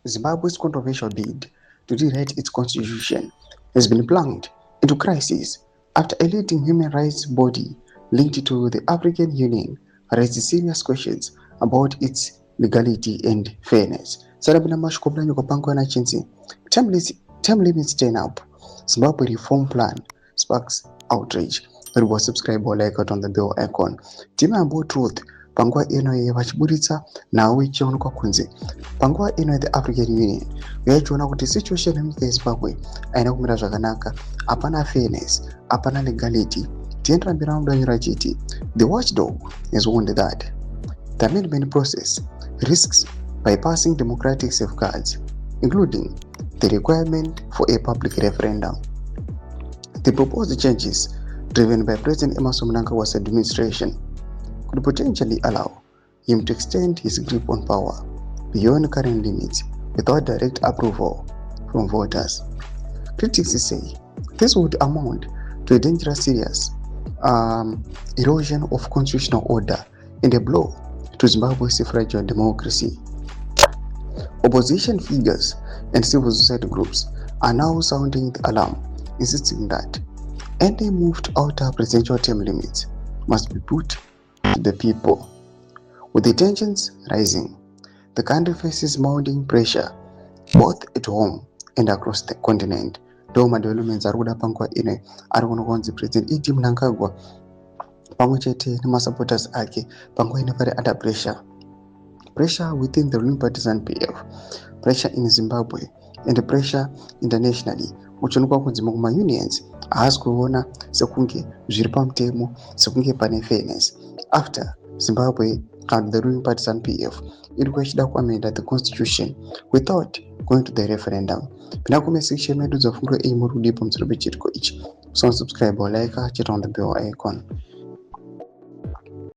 Zimbabwe's controversial bid to rewrite its constitution has been plunged into crisis after a leading human rights body linked to the African Union raised serious questions about its legality and fairness. Sarabina mashkobla nyukopango na chinzi. Term limits turn up. Zimbabwe reform plan sparks outrage. Ribo subscribe or like it on the bell icon. Tima about truth. Panguwa ino ye vachiburitsa nawo ichionekwa kunze. Panguwa ino ye the African Union yachiona kuti situation yenyika yeZimbabwe aina kumira zvakanaka, apana fairness, apana legality. Tienderambira mudanyura chiti the watchdog has warned that the amendment process risks bypassing democratic safeguards, including the requirement for a public referendum. The proposed changes, driven by President Emmerson Mnangagwa's administration, could potentially allow him to extend his grip on power beyond current limits without direct approval from voters. Critics say this would amount to a dangerous, serious erosion of constitutional order and a blow to Zimbabwe's fragile democracy. Opposition figures and civil society groups are now sounding the alarm, insisting that any move to alter presidential term limits must be put to the people. With the tensions rising, the country faces mounting pressure both at home and across the continent. Doma developments are kuda panguwa ine ari kunokonzi President Mnangagwa pamwe chete nemasupporters ake panguwa ine vari under pressure within the ruling party ZANU-PF, pressure in Zimbabwe, and pressure internationally. Uchonekwa kunzi mukuma unions haasi kuona sekunge zviri pamutemo, sekunge pane fairness after Zimbabwe and the ruling party ZANU-PF iri kuchida kuamenda the constitution without going to the referendum. Pinda kuma section medu dzofundo muri kudipa pamusoro pechiriko ichi. So subscribe or like, chita on the bell icon.